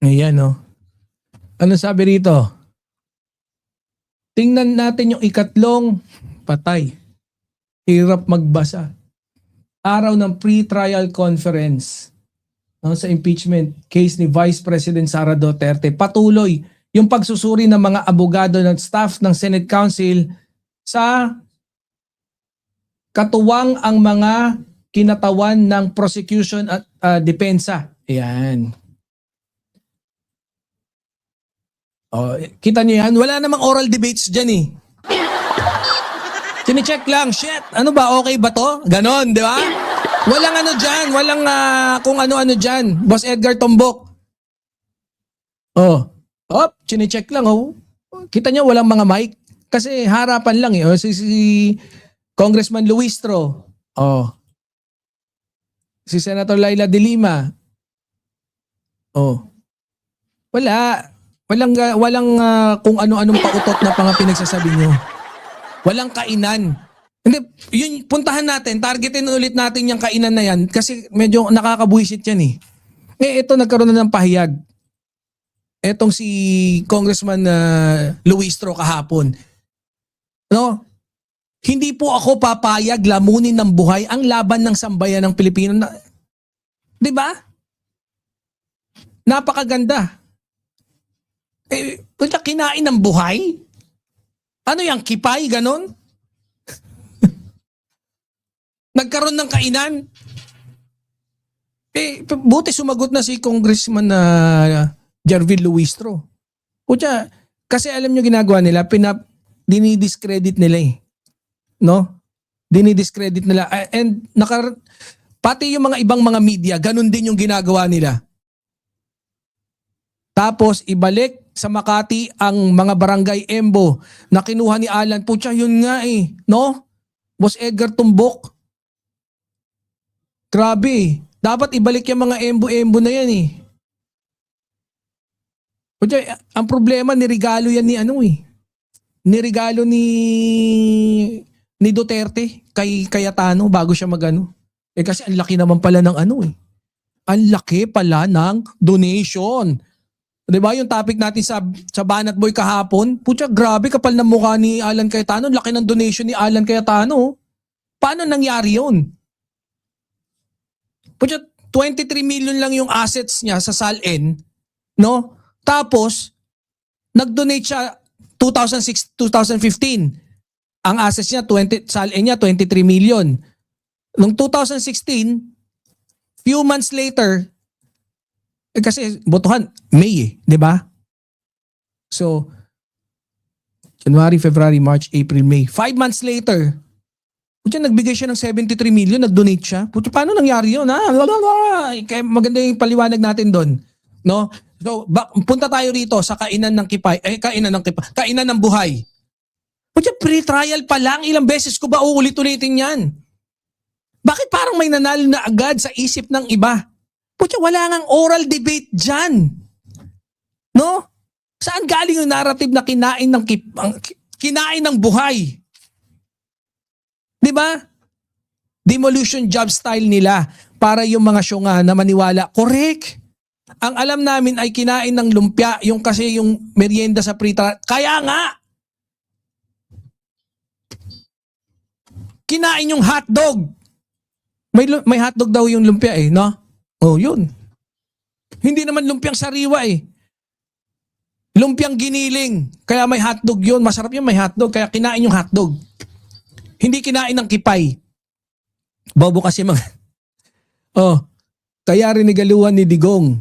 Ayan, no? Ano sabi rito? Tingnan natin yung ikatlong patay. Hirap magbasa. Araw ng pre-trial conference, no, sa impeachment case ni Vice President Sara Duterte. Patuloy yung pagsusuri ng mga abogado ng staff ng Senate Council sa katuwang ang mga kinatawan ng prosecution at depensa. Ayan. Oh, kita niyo yan? Wala namang oral debates dyan eh. Sine-check lang, shit, ano ba, okay ba to? Ganon, di ba? Walang ano dyan, walang kung ano-ano dyan. Boss Edgar Tombok. Oh, sine-check lang, oh. Kita niyo walang mga mic? Kasi harapan lang eh. Oh, si Congressman Luistro. Oh. Si Senator Laila de Lima. Oh. Walang kung ano-anong pautot na pang pinagsasabi nyo. Walang kainan. Hindi, yun, puntahan natin, targetin ulit natin yung kainan na yan kasi medyo nakakabuisit yan eh. Ito nagkaroon na ng pahayag. Etong si Congressman Luistro kahapon. No? Hindi po ako papayag lamunin ng buhay ang laban ng sambayan ng Pilipino. Di ba? Napakaganda. Kinain ng buhay? Ano yung kipay, ganon? Nagkaroon ng kainan? Buti sumagot na si Congressman Jarvin Luistro. Pucha, kasi alam nyo ginagawa nila, dinidiscredit nila eh. No? Dinidiscredit nila. And pati yung mga ibang mga media, ganun din yung ginagawa nila. Tapos ibalik sa Makati ang mga barangay Embo na kinuha ni Alan. Pucha, yun nga eh. No? Boss Edgar Tumbok. Grabe. Dapat ibalik yung mga Embo-Embo na yan eh. Pucha, ang problema, nirigalo yan ni ano eh. Nirigalo ni Duterte kay Cayetano bago siya magano. Kasi ang laki naman pala ng ano eh. Ang laki pala ng donation. Diba yung topic natin sa Banat Boy kahapon? Pucha, grabe kapal ng mukha ni Alan Cayetano. Laki ng donation ni Alan Cayetano. Paano nangyari yun? Pucha, 23 million lang yung assets niya sa SALN. No? Tapos, nag-donate siya 2015. Ang assets niya, SALN niya, 23 million. Noong 2016, few months later, kasi botohan, May eh, di ba? So, January, February, March, April, May. 5 months later, pucha, nagbigay siya ng 73 million, nag-donate siya. Pucha, paano nangyari yun? Kaya maganda yung paliwanag natin doon. No? So, punta tayo rito sa kainan ng kipay, kainan ng buhay. Pucha, pre-trial pa lang, ilang beses ko ba uulit-ulitin yan? Bakit parang may nanalo na agad sa isip ng iba? Pucha, wala ngang oral debate dyan. No? Saan galing yung narrative na kinain ng buhay? Di ba? Demolition job style nila para yung mga syunga na maniwala. Correct. Ang alam namin ay kinain ng lumpia, yung kasi yung merienda sa prita. Kaya nga, kinain yung hotdog. May hotdog daw yung lumpia eh, no? Oh, yun. Hindi naman lumpiang sariwa eh. Lumpiang giniling. Kaya may hotdog yun. Masarap yun, may hotdog. Kaya kinain yung hotdog. Hindi kinain ng kipay. Bobo kasi mga... Oh, kaya rinigaluhan ni Digong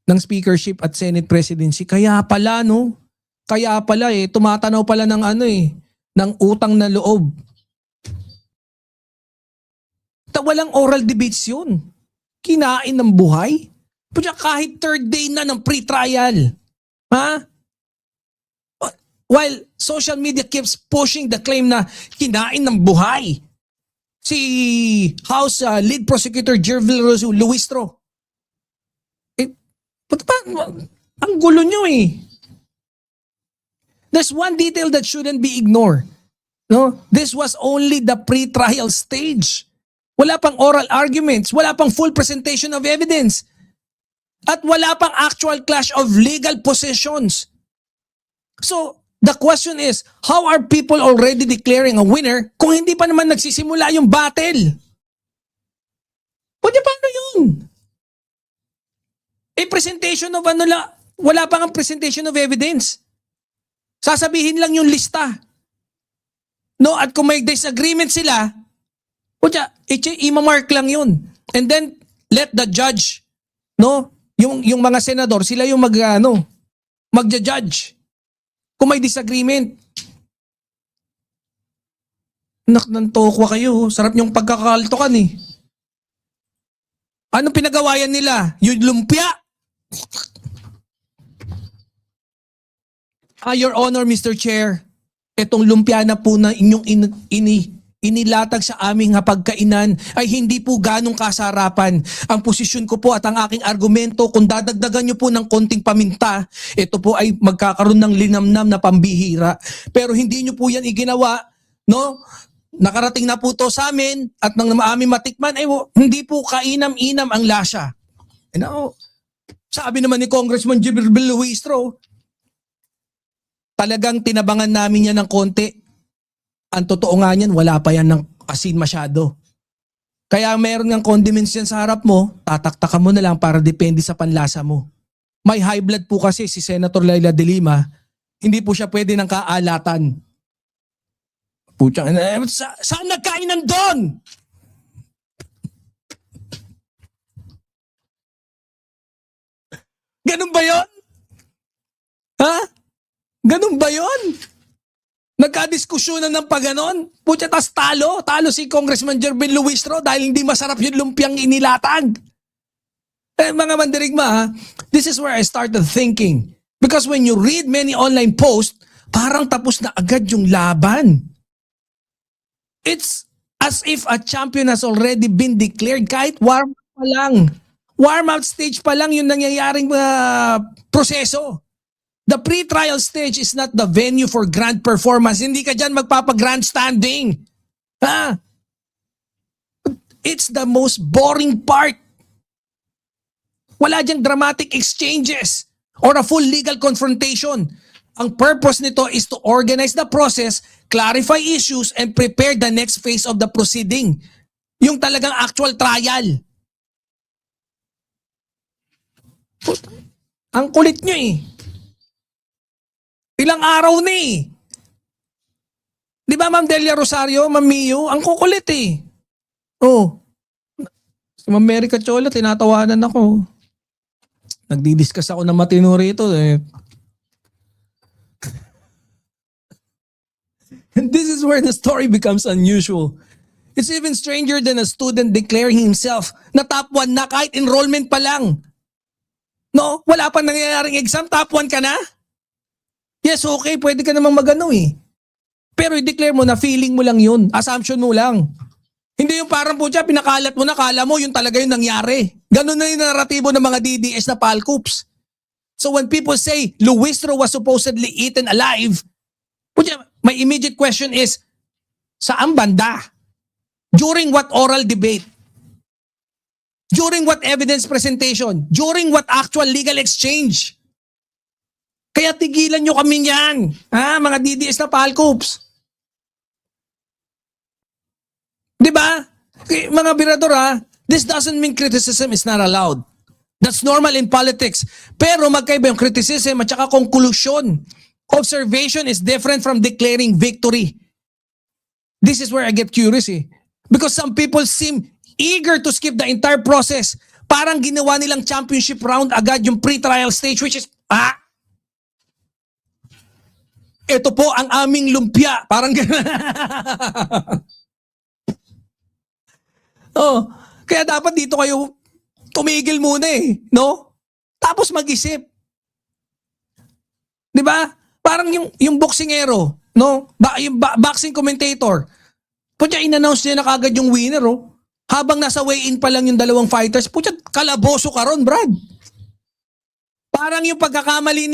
ng speakership at Senate presidency. Kaya pala, no? Kaya pala eh. Tumatanaw pala ng ano eh. Ng utang na loob. Walang oral debates yun. Kinain ng buhay? Pucha, kahit third day na ng pre-trial. Ha? While social media keeps pushing the claim na kinain ng buhay. Si House Lead Prosecutor Jervil Luistro. Ang gulo nyo eh. There's one detail that shouldn't be ignored. No? This was only the pre-trial stage. Wala pang oral arguments. Wala pang full presentation of evidence. At wala pang actual clash of legal positions. So, the question is, how are people already declaring a winner kung hindi pa naman nagsisimula yung battle? Paano yun? Presentation of ano lang, wala pang ang presentation of evidence. Sasabihin lang yung lista. No, at kung may disagreement sila, i-mark lang yun. And then, let the judge, no, yung mga senador, sila yung magja-judge. Kung may disagreement. Nantokwa kayo. Sarap yung pagkakaltokan eh. Anong pinagawayan nila? Yung lumpia. Your Honor, Mr. Chair, itong lumpia na po na inyong inilatag sa aming hapagkainan ay hindi po ganong kasarapan. Ang posisyon ko po at ang aking argumento, kung dadagdagan nyo po ng konting paminta, ito po ay magkakaroon ng linamnam na pambihira. Pero hindi nyo po yan iginawa, no? Nakarating na po to sa amin at nang aming matikman, hindi po kainam-inam ang lasa. Sabi naman ni Congressman Jibril Luistro, talagang tinabangan namin yan ng konti. Ang totoo nga niyan, wala pa yan ng asin masyado. Kaya meron ng condiments yan sa harap mo, tataktakan mo na lang para depende sa panlasa mo. May high blood po kasi si Senator Laila de Lima, hindi po siya pwede ng kaalatan. Putsang, saan nagkainan doon? Ganun ba yun? Ha? Ganun ba yun? Nagkadiskusyonan ng paganon? Putya, tas talo si Congressman Jervin Luistro dahil hindi masarap yung lumpiang inilatag. Mga mandirigma, this is where I started thinking. Because when you read many online posts, parang tapos na agad yung laban. It's as if a champion has already been declared kahit warm-up pa lang. Warm-up stage pa lang yung nangyayaring proseso. The pre-trial stage is not the venue for grand performance. Hindi ka dyan magpapag-grandstanding. Ha? It's the most boring part. Wala dyan dramatic exchanges or a full legal confrontation. Ang purpose nito is to organize the process, clarify issues, and prepare the next phase of the proceeding. Yung talagang actual trial. Ang kulit nyo eh. Ilang araw na eh. Di ba Ma'am Delia Rosario, Ma'am Mio? Ang kukulit eh. Oh. Si Ma'am Mary Cachola, tinatawanan ako. Nagdi-discuss ako ng matino rito eh. And this is where the story becomes unusual. It's even stranger than a student declaring himself na top 1 na kahit enrollment pa lang. No? Wala pa nangyayaring exam, top 1 ka na? Yes, okay, pwede ka namang magano eh. Pero i-declare mo na feeling mo lang yun. Assumption mo lang. Hindi yung parang po siya, pinakalat mo na, kala mo yung talaga yung nangyari. Ganun na yung naratibo ng mga DDS na palcoops. So when people say Luistro was supposedly eaten alive, my immediate question is, saan banda? During what oral debate? During what evidence presentation? During what actual legal exchange? Kaya tigilan nyo kami niyan, mga DDS na palcoops. Diba? Mga birador this doesn't mean criticism is not allowed. That's normal in politics. Pero magkaiba yung criticism at saka conclusion. Observation is different from declaring victory. This is where I get curious eh. Because some people seem eager to skip the entire process. Parang ginawa nilang championship round agad yung pre-trial stage, which is, ito po ang aming lumpia. Parang kaya dapat dito kayo tumigil muna eh, no? Tapos mag-isip. 'Di ba? Parang yung boksingero, no? Yung boxing commentator. Putya, in-announce niya na kagad yung winner, Habang nasa weigh-in pa lang yung dalawang fighters, putya, kalaboso ka ron, Brad. Parang yung pagkakamali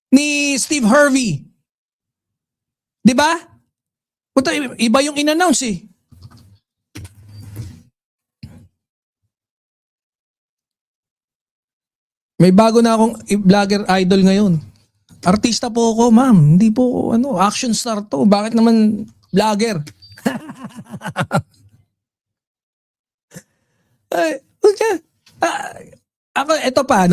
ni Steve Harvey. 'Di ba? Puta, iba yung in-announce eh. May bago na akong vlogger idol ngayon. Artista po ako, ma'am. Hindi po action star to. Bakit naman vlogger? Ay, okay. Ako, ito pa,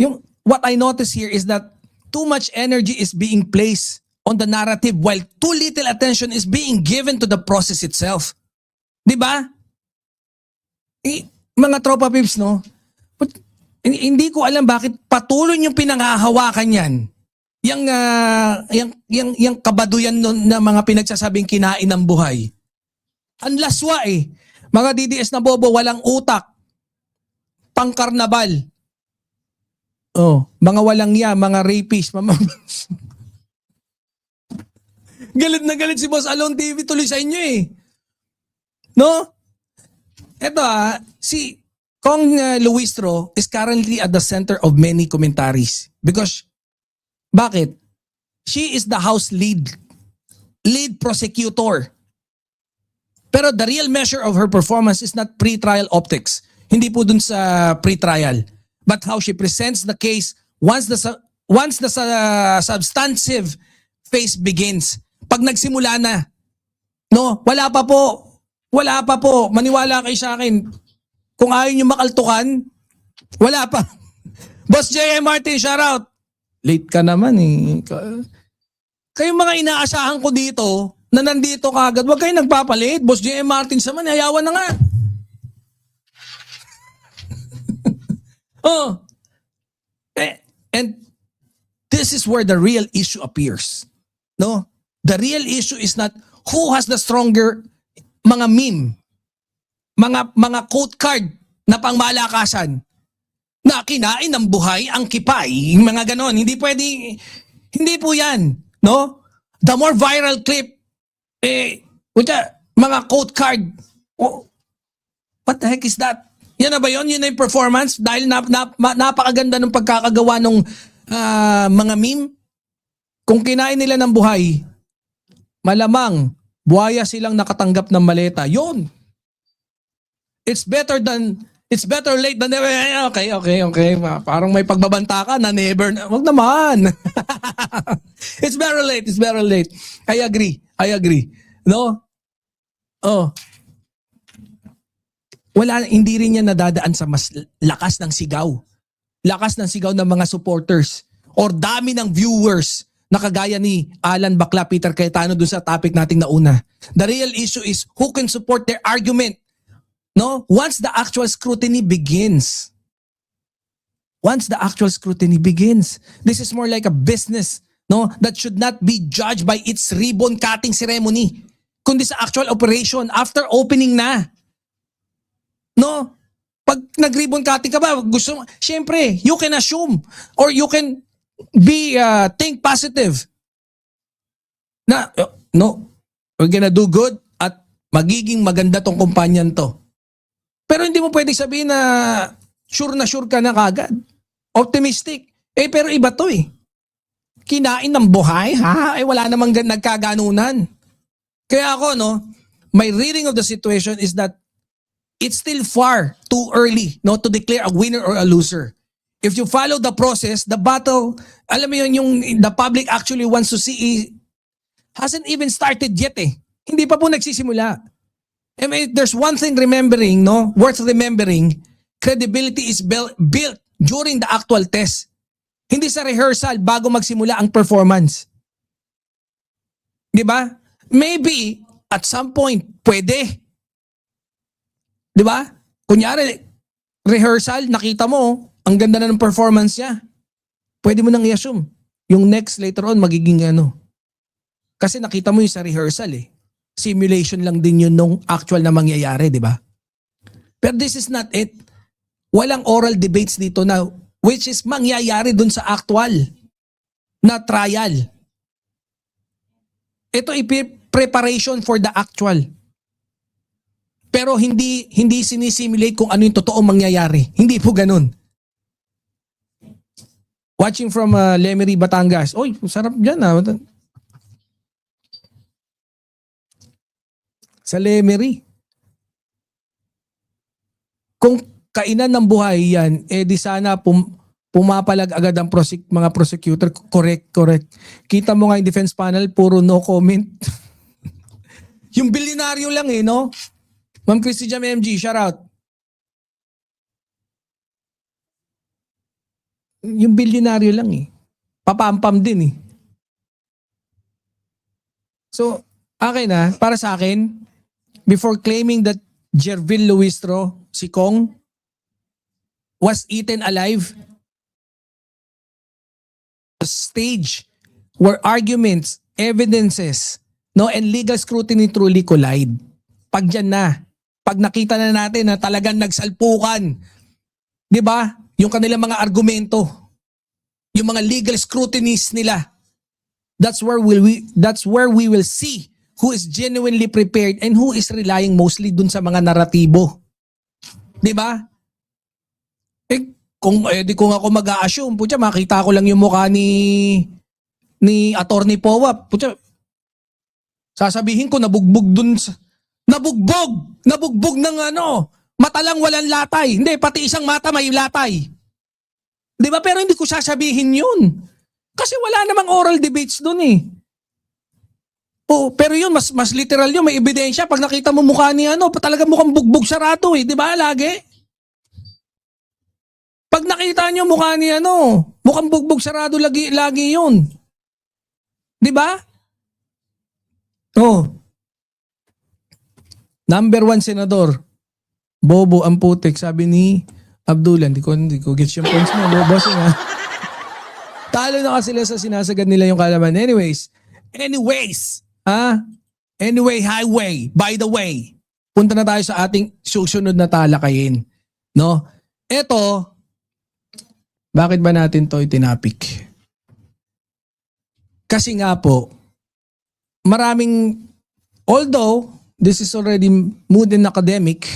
yung what I notice here is that too much energy is being placed on the narrative while too little attention is being given to the process itself. Di ba? Mga tropa pips, but, hindi ko alam bakit patuloy yung pinanghahawakan yan. Yung kabaduyan na mga pinagsasabing kinain ng buhay. Ang laswa eh. Mga DDS na bobo, walang utak. Pangkarnabal. Mga walang mga rapist. Galit na galit si Boss Alon TV tuloy sa inyo eh. No? Ito si Kong Luistro is currently at the center of many commentaries. Because, bakit? She is the house lead prosecutor. Pero the real measure of her performance is not pre-trial optics. Hindi po dun sa pre-trial. But how she presents the case once the substantive phase begins. Pag nagsimula na, wala pa po. Maniwala kayo sa akin. Kung ayaw nyo makaltukan, wala pa. Boss J.M. Martin, shout out. Late ka naman eh. Kayong mga inaasahan ko dito, na nandito kagad, huwag kayo nagpapalit. Boss J.M. Martin naman, hayawan na nga. And this is where the real issue appears. The real issue is not who has the stronger mga meme, mga quote card na pangmalakasan na kinain ng buhay ang kipay, mga ganon. Hindi po yan. The more viral clip, mga quote card, what the heck is that? Yan na ba yun? Yun na yung performance? Dahil napakaganda ng pagkakagawa ng mga meme? Kung kinain nila ng buhay, malamang buhaya silang nakatanggap ng maleta. Yun. It's better late than never. Okay. Parang may pagbabanta ka na never. Wag naman. It's better late. I agree. Hindi rin niya nadadaan sa mas lakas ng sigaw. Lakas ng sigaw ng mga supporters or dami ng viewers na kagaya ni Alan Bakla, Peter Cayetano dun sa topic nating nauna. The real issue is who can support their argument. Once the actual scrutiny begins. This is more like a business, that should not be judged by its ribbon cutting ceremony, kundi sa actual operation after opening na. Pag nag-ribbon cutting ka ba, syempre, you can assume or you can think positive na, we're gonna do good at magiging maganda tong kumpanyan to. Pero hindi mo pwedeng sabihin na sure ka na kagad. Optimistic. Pero iba to eh. Kinain ng buhay, wala namang nagkaganunan. Kaya ako, my reading of the situation is that it's still far too early to declare a winner or a loser. If you follow the process, the battle, alam mo yun, yung the public actually wants to see, hasn't even started yet eh. Hindi pa po nagsisimula. There's one thing worth remembering, credibility is built during the actual test. Hindi sa rehearsal bago magsimula ang performance. Di ba? Maybe, at some point, pwede. Di ba? Kunyari, rehearsal, nakita mo, ang ganda na ng performance niya. Pwede mo nang i-assume. Yung next later on, magiging Kasi nakita mo yung sa rehearsal eh. Simulation lang din yun nung actual na mangyayari, di ba? Pero this is not it. Walang oral debates dito na which is mangyayari dun sa actual na trial. Ito preparation for the actual. Pero hindi sinisimulate kung ano yung totoong mangyayari. Hindi po ganun. Watching from Lemery, Batangas. Oy, sarap dyan Sa Lemery. Kung kainan ng buhay yan, di sana pumapalag agad ang mga prosecutor. Correct. Kita mo nga yung defense panel, puro no comment. Yung bilyonaryo lang no? Ma'am Christy Jam MG, shout out. Yung bilyonaryo lang Papampam din So, para sa akin, before claiming that Jervil Luistro, si Kong, was eaten alive, the stage where arguments, evidences, and legal scrutiny truly collide. Pag dyan na, pag nakita na natin na talagang nagsalpukan, di ba? Yung kanilang mga argumento, yung mga legal scrutinies nila, that's where we will see who is genuinely prepared and who is relying mostly dun sa mga naratibo. Di ba? Kung ako mag-a-assume, putya, makita ko lang yung mukha ni Attorney Powa, putya, sasabihin ko nabugbog dun sa nabugbog ng mata lang walang latay. Hindi, pati isang mata may latay. Di ba? Pero hindi ko sasabihin yun. Kasi wala namang oral debates dun pero yun, mas literal yun. May ebidensya. Pag nakita mo mukha ni talaga mukhang bugbog sarado Di ba? Lagi. Pag nakita nyo mukha ni mukhang bugbog sarado lagi yun. Di ba? Number 1 senador, bobo ang putik, sabi ni Abdullah. Hindi ko gets yung points mo. Bossing Talo na kasi sila sa sinasagad nila yung kalaman. Anyways, Anyway, highway, by the way, punta na tayo sa ating susunod na talakayin. No? Ito, bakit ba natin to itinapik? Kasi nga po, although this is already mood and academic,